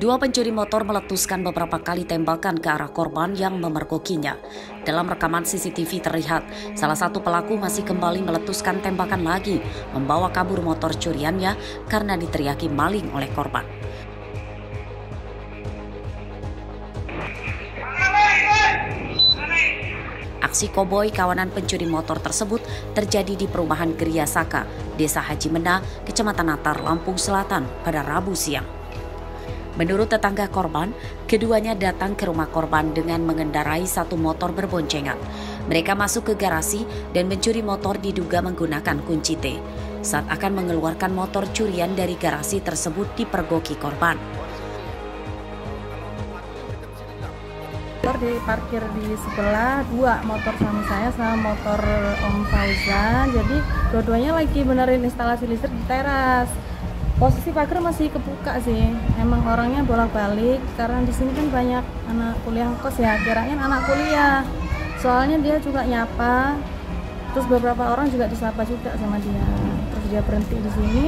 Kedua pencuri motor meletuskan beberapa kali tembakan ke arah korban yang memergokinya. Dalam rekaman CCTV terlihat, salah satu pelaku masih kembali meletuskan tembakan lagi, membawa kabur motor curiannya karena diteriaki maling oleh korban. Aksi koboi kawanan pencuri motor tersebut terjadi di perumahan Geria Saka, Desa Haji Mena, Kecamatan Natar, Lampung Selatan pada Rabu siang. Menurut tetangga korban, keduanya datang ke rumah korban dengan mengendarai satu motor berboncengan. Mereka masuk ke garasi dan mencuri motor diduga menggunakan kunci T. Saat akan mengeluarkan motor curian dari garasi tersebut dipergoki korban. Diparkir di sebelah, dua motor suami saya sama motor Om Fauzan. Jadi dua-duanya lagi benerin instalasi listrik di teras. Posisi pagar masih kebuka sih. Emang orangnya bolak-balik karena di sini kan banyak anak kuliah kos ya. Kirain anak kuliah. Soalnya dia juga nyapa. Terus beberapa orang juga disapa juga sama dia. Terus dia berhenti di sini.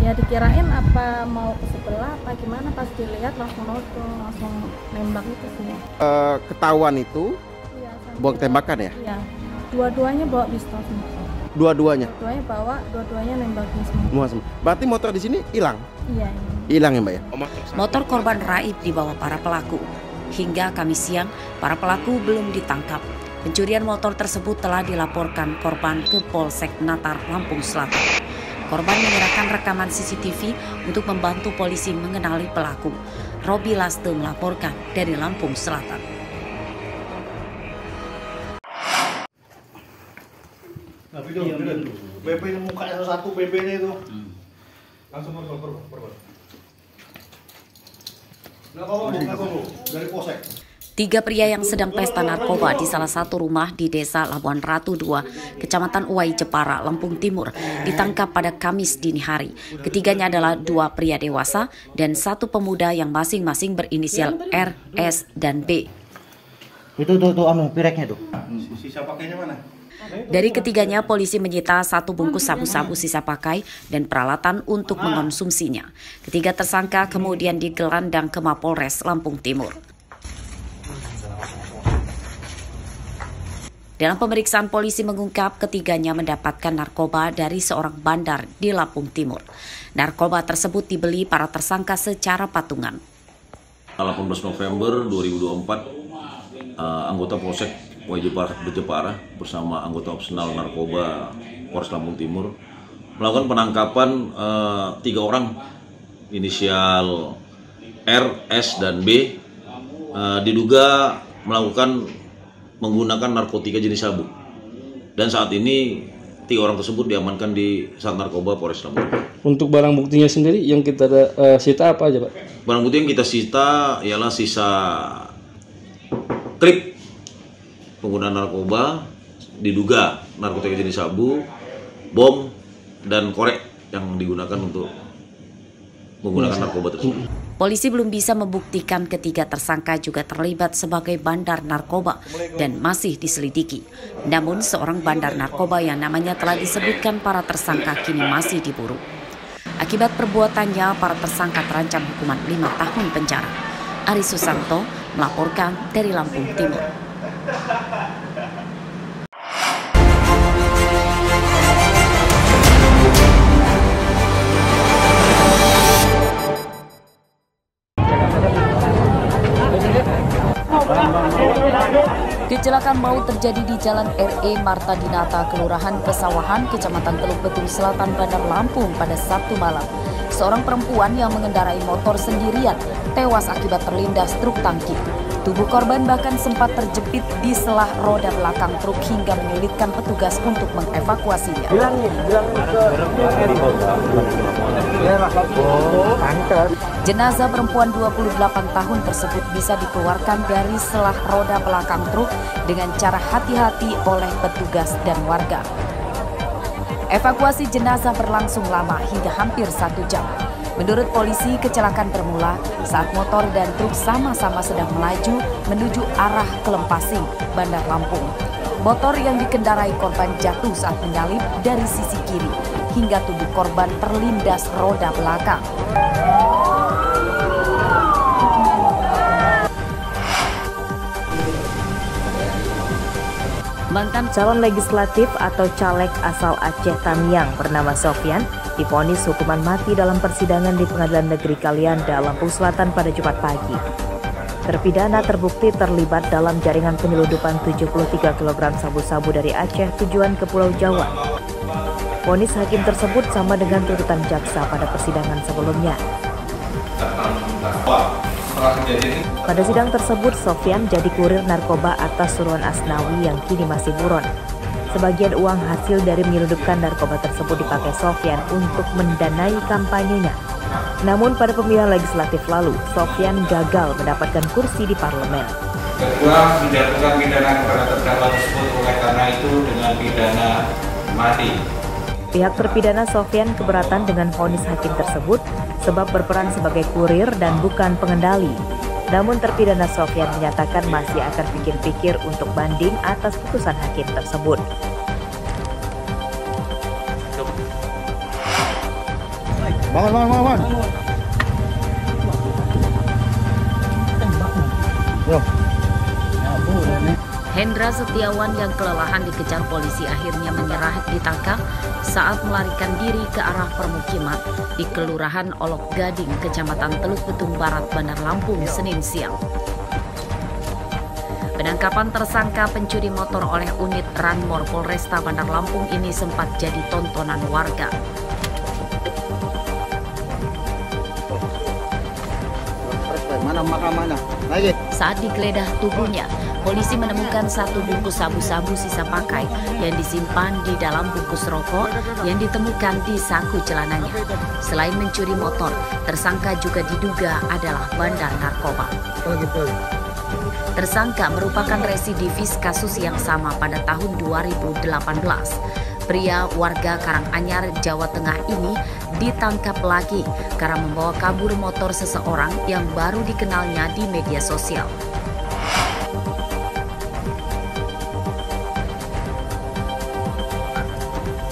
Ya dikirain apa mau ke sebelah apa gimana, pas dilihat langsung nembak itu sih. Ketahuan itu iya, buang tembakan ya? Iya, dua-duanya bawa pistol semua. Dua-duanya bawa, dua-duanya nembaknya semua. Berarti motor di sini hilang? Iya. Hilang ya Mbak ya? Motor korban raib dibawa para pelaku. Hingga Kamis siang, para pelaku belum ditangkap. Pencurian motor tersebut telah dilaporkan korban ke Polsek Natar, Lampung Selatan. Korban menyerahkan rekaman CCTV untuk membantu polisi mengenali pelaku. Robi Laste melaporkan dari Lampung Selatan. BP mukanya satu BP-nya itu. Langsung korban. Dari Polsek. 3 pria yang sedang pesta narkoba di salah satu rumah di Desa Labuan Ratu 2, Kecamatan Uwai Jepara, Lampung Timur, ditangkap pada Kamis dini hari. Ketiganya adalah 2 pria dewasa dan 1 pemuda yang masing-masing berinisial R, S, dan B. Itu pireknya tuh. Sisa pakainya mana? Dari ketiganya, polisi menyita 1 bungkus sabu-sabu sisa pakai dan peralatan untuk mengonsumsinya. Ketiga tersangka kemudian digelandang ke Mapolres Lampung Timur. Dalam pemeriksaan, polisi mengungkap ketiganya mendapatkan narkoba dari seorang bandar di Lampung Timur. Narkoba tersebut dibeli para tersangka secara patungan. 18 November 2024, anggota Polsek Jepara bersama anggota opsional narkoba Polres Lampung Timur melakukan penangkapan 3 orang inisial R, S, dan B diduga menggunakan narkotika jenis sabu. Dan saat ini 3 orang tersebut diamankan di Sat Narkoba Polres Lampung. Untuk barang buktinya sendiri yang kita sita apa aja, Pak? Barang bukti yang kita sita ialah sisa klip penggunaan narkoba, diduga narkotika jenis sabu, bom, dan korek yang digunakan untuk menggunakan narkoba tersebut. Polisi belum bisa membuktikan ketiga tersangka juga terlibat sebagai bandar narkoba dan masih diselidiki. Namun seorang bandar narkoba yang namanya telah disebutkan para tersangka kini masih diburu. Akibat perbuatannya, para tersangka terancam hukuman 5 tahun penjara. Ari Susanto melaporkan dari Lampung Timur. Kecelakaan maut terjadi di Jalan RE Marta Dinata, Kelurahan Pesawahan, Kecamatan Teluk Betung Selatan, Bandar Lampung pada Sabtu malam. Seorang perempuan yang mengendarai motor sendirian tewas akibat terlindas truk tangki. Tubuh korban bahkan sempat terjepit di selah roda belakang truk hingga menyulitkan petugas untuk mengevakuasinya. Jenazah perempuan 28 tahun tersebut bisa dikeluarkan dari selah roda belakang truk dengan cara hati-hati oleh petugas dan warga. Evakuasi jenazah berlangsung lama hingga hampir 1 jam. Menurut polisi, kecelakaan bermula saat motor dan truk sama-sama sedang melaju menuju arah Kelempasing, Bandar Lampung. Motor yang dikendarai korban jatuh saat menyalip dari sisi kiri hingga tubuh korban terlindas roda belakang. Sedangkan calon legislatif atau caleg asal Aceh Tamiang bernama Sofyan divonis hukuman mati dalam persidangan di Pengadilan Negeri Kalianda, Lampung Selatan pada Jumat pagi. Terpidana terbukti terlibat dalam jaringan penyeludupan 73 kg sabu-sabu dari Aceh tujuan ke Pulau Jawa. Vonis hakim tersebut sama dengan tuntutan jaksa pada persidangan sebelumnya. Pada sidang tersebut, Sofyan jadi kurir narkoba atas suruhan Asnawi yang kini masih buron. Sebagian uang hasil dari menyelundupkan narkoba tersebut dipakai Sofyan untuk mendanai kampanyenya. Namun pada pemilihan legislatif lalu, Sofyan gagal mendapatkan kursi di parlemen. Kedua, menjatuhkan pidana kepada terdakwa tersebut oleh karena itu dengan pidana mati. Pihak terpidana Sofyan keberatan dengan vonis hakim tersebut sebab berperan sebagai kurir dan bukan pengendali. Namun terpidana Sofyan menyatakan masih akan pikir-pikir untuk banding atas putusan hakim tersebut. Bangun. Yo. Hendra Setiawan yang kelelahan dikejar polisi akhirnya menyerah ditangkap saat melarikan diri ke arah permukiman di Kelurahan Olok Gading, Kecamatan Teluk Betung Barat, Bandar Lampung, Senin siang. Penangkapan tersangka pencuri motor oleh unit Ranmor Polresta Bandar Lampung ini sempat jadi tontonan warga. Mana? Lagi. Saat digeledah tubuhnya, polisi menemukan satu bungkus sabu-sabu sisa pakai yang disimpan di dalam bungkus rokok yang ditemukan di saku celananya. Selain mencuri motor, tersangka juga diduga adalah bandar narkoba. Tersangka merupakan residivis kasus yang sama pada tahun 2018. Pria warga Karanganyar, Jawa Tengah ini ditangkap lagi karena membawa kabur motor seseorang yang baru dikenalnya di media sosial.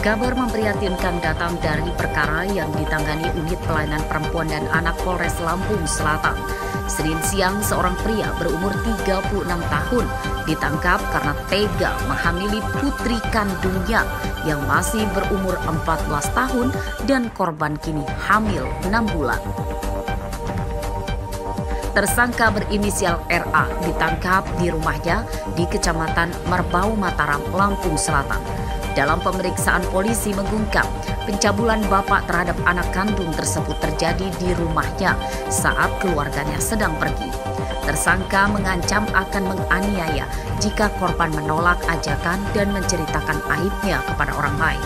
Kabar memprihatinkan datang dari perkara yang ditangani Unit Pelayanan Perempuan dan Anak Polres Lampung Selatan. Senin siang, seorang pria berumur 36 tahun ditangkap karena tega menghamili putri kandungnya yang masih berumur 14 tahun dan korban kini hamil 6 bulan. Tersangka berinisial RA ditangkap di rumahnya di Kecamatan Merbau, Mataram, Lampung Selatan. Dalam pemeriksaan, polisi mengungkap pencabulan bapak terhadap anak kandung tersebut terjadi di rumahnya saat keluarganya sedang pergi. Tersangka mengancam akan menganiaya jika korban menolak ajakan dan menceritakan aibnya kepada orang lain.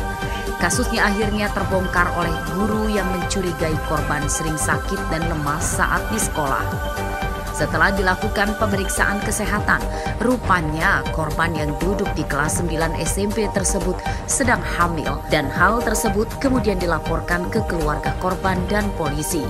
Kasusnya akhirnya terbongkar oleh guru yang mencurigai korban sering sakit dan lemas saat di sekolah. Setelah dilakukan pemeriksaan kesehatan, rupanya korban yang duduk di kelas 9 SMP tersebut sedang hamil dan hal tersebut kemudian dilaporkan ke keluarga korban dan polisi.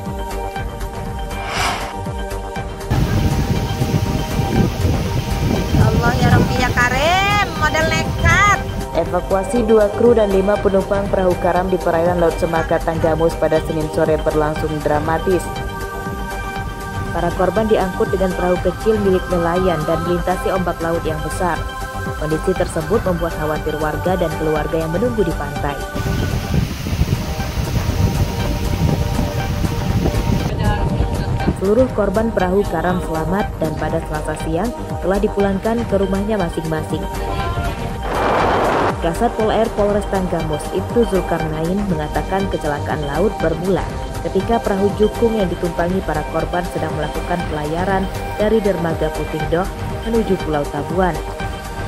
Allah ya Rabbi ya Karim, model nekat. Evakuasi 2 kru dan 5 penumpang perahu karam di perairan Laut Semaka, Tanggamus pada Senin sore berlangsung dramatis. Para korban diangkut dengan perahu kecil milik nelayan dan melintasi ombak laut yang besar. Kondisi tersebut membuat khawatir warga dan keluarga yang menunggu di pantai. Seluruh korban perahu karam selamat dan pada Selasa siang telah dipulangkan ke rumahnya masing-masing. Kasat Pol Air Polres Tanggamus Ibtu Zulkarnain mengatakan kecelakaan laut bermula ketika perahu jukung yang ditumpangi para korban sedang melakukan pelayaran dari dermaga Putih Doh menuju Pulau Tabuan.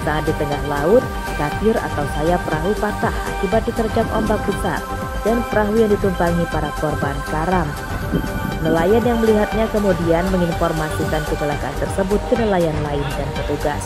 Saat di tengah laut, katir atau sayap perahu patah akibat diterjang ombak besar dan perahu yang ditumpangi para korban karam. Nelayan yang melihatnya kemudian menginformasikan kecelakaan tersebut ke nelayan lain dan petugas.